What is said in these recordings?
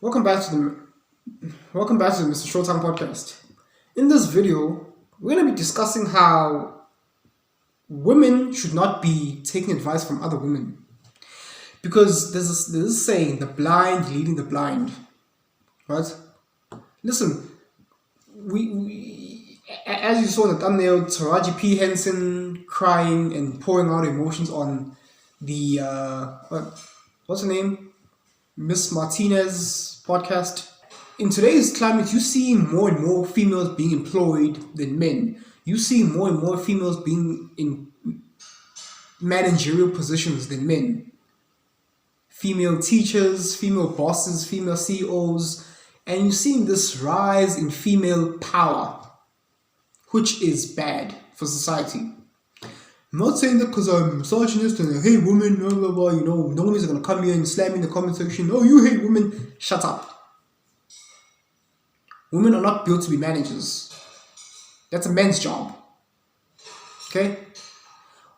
Welcome back to the Mr. Showtime podcast. In this video, we're going to be discussing how women should not be taking advice from other women because there's this saying, the blind leading the blind, right? Listen, as you saw in the thumbnail, Taraji P Henson crying and pouring out emotions on the what's her name, Miss Martinez podcast. In today's climate, you see more and more females being employed than men. You see more and more females being in managerial positions than men. Female teachers, female bosses, female CEOs, and you're seeing this rise in female power, which is bad for society. I'm not saying that because I'm misogynist and I hate women, blah blah blah. No one's gonna come here and slam me in the comment section. Oh, you hate women. Shut up. Women are not built to be managers. That's a man's job. Okay?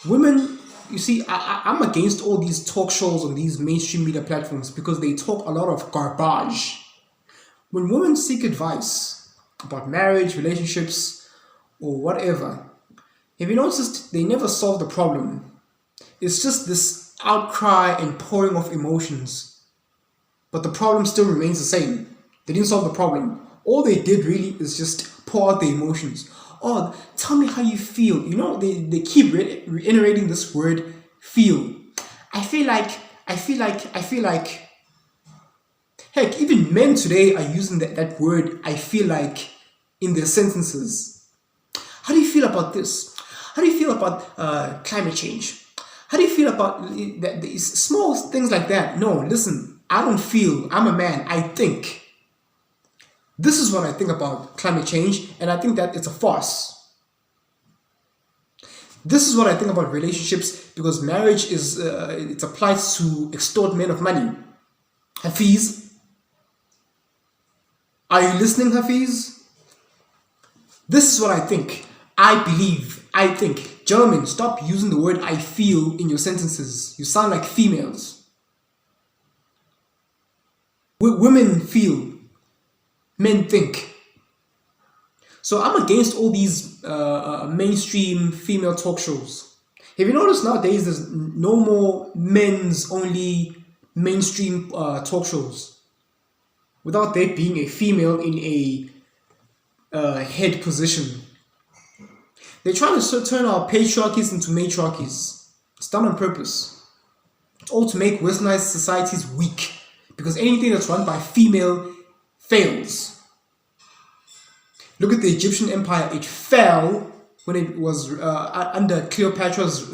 Women, you see, I'm against all these talk shows on these mainstream media platforms because they talk a lot of garbage. When women seek advice about marriage, relationships, or whatever, have you noticed they never solve the problem? It's just this outcry and pouring of emotions. But the problem still remains the same. They didn't solve the problem. All they did really is just pour out the emotions. Oh, tell me how you feel. They keep reiterating this word, feel. I feel like. Heck, even men today are using that word, I feel like, in their sentences. How do you feel about this? How do you feel about climate change? How do you feel about these small things like that? No, listen, I don't feel, I'm a man, I think. This is what I think about climate change, and I think that it's a farce. This is what I think about relationships, because marriage is, it applies to extort men of money. Hafiz, are you listening, Hafiz? This is what I think. I believe. I think. Gentlemen, stop using the word I feel in your sentences. You sound like females. Women feel. Men think. So I'm against all these mainstream female talk shows. Have you noticed nowadays there's no more men's only mainstream talk shows without there being a female in a head position? They're trying to turn our patriarchies into matriarchies. It's done on purpose. It's all to make westernized societies weak, because anything that's run by female fails. Look at the Egyptian Empire. It fell when it was under Cleopatra's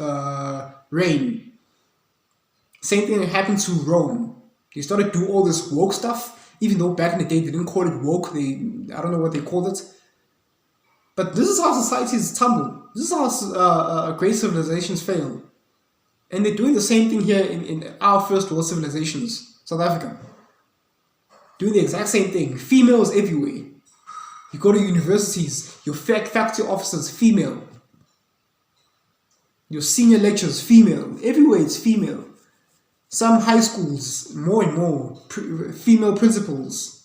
reign. Same thing happened to Rome. They started to do all this woke stuff, even though back in the day they didn't call it woke. I don't know what they called it. But this is how societies tumble. This is how great civilizations fail. And they're doing the same thing here in our first world civilizations, South Africa. Doing the exact same thing. Females everywhere. You go to universities, your faculty officers, female. Your senior lecturers, female. Everywhere it's female. Some high schools, more and more, female principals.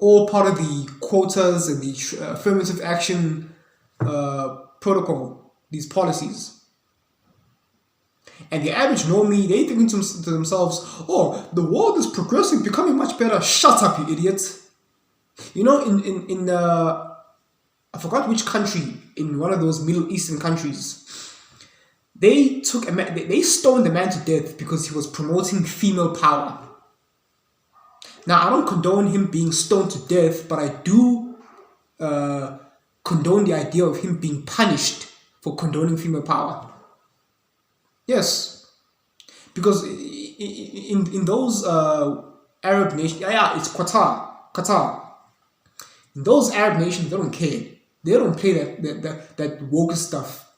All part of the quotas and the affirmative action protocol, these policies. And the average normie, they thinking to themselves, oh, the world is progressing, becoming much better. Shut up, you idiot. In I forgot which country, in one of those Middle Eastern countries, they took they stoned the man to death because he was promoting female power. Now, I don't condone him being stoned to death, but I do condone the idea of him being punished for condoning female power. Yes, because in those Arab nations, it's Qatar. In those Arab nations, they don't care. They don't play that woke stuff.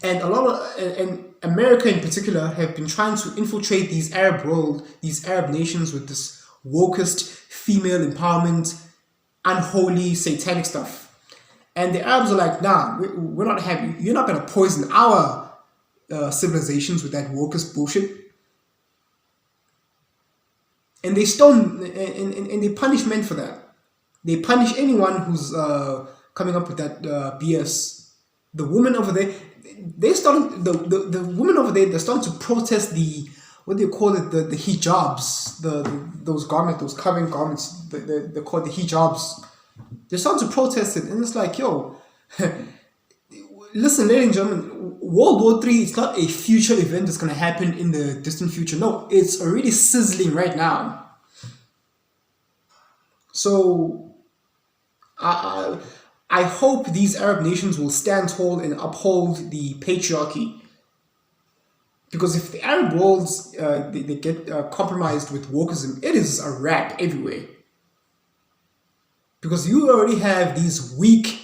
And and America in particular have been trying to infiltrate these Arab nations with this wokest female empowerment, unholy satanic stuff. And the Arabs are like, nah, we're not happy. You're not gonna poison our civilizations with that wokest bullshit. and they stone and they punish men for that. They punish anyone who's coming up with that BS. The women over there, they're starting. The women over there, they're starting to protest the, what do you call it? The hijabs, those garments, those covering garments. They're called the hijabs. They're starting to protest it, and it's like, yo, listen, ladies and gentlemen, World War III is not a future event that's going to happen in the distant future. No, it's already sizzling right now. So I hope these Arab nations will stand tall and uphold the patriarchy. Because if the Arab worlds they get compromised with wokeism, it is a wrap everywhere. Because you already have these weak,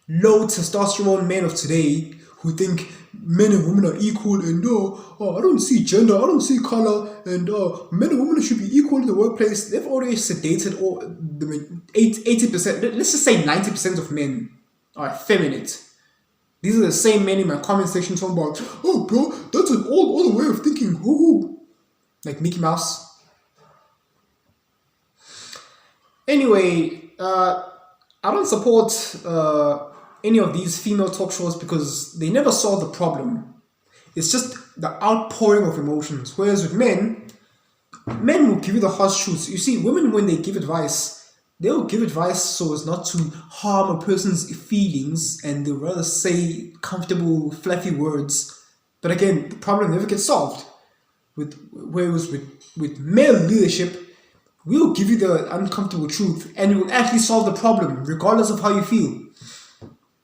low testosterone men of today who think men and women are equal, and I don't see gender, I don't see color, and men and women should be equal in the workplace. They've already sedated all the 80%, let's just say 90% of men are effeminate. These are the same men in my comment section talking about, oh bro, that's an old way of thinking, like Mickey Mouse. Anyway, I don't support any of these female talk shows because they never solve the problem. It's just the outpouring of emotions. Whereas with men will give you the harsh truths. You see, women, when they give advice, they'll give advice so as not to harm a person's feelings, and they'll rather say comfortable, fluffy words. But again, the problem never gets solved. Whereas with male leadership, we'll give you the uncomfortable truth, and it will actually solve the problem, regardless of how you feel.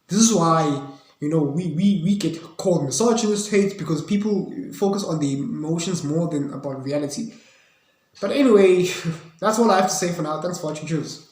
This is why, we get called misogynist hate, because people focus on the emotions more than about reality. But anyway, that's all I have to say for now. Thanks for watching. Cheers.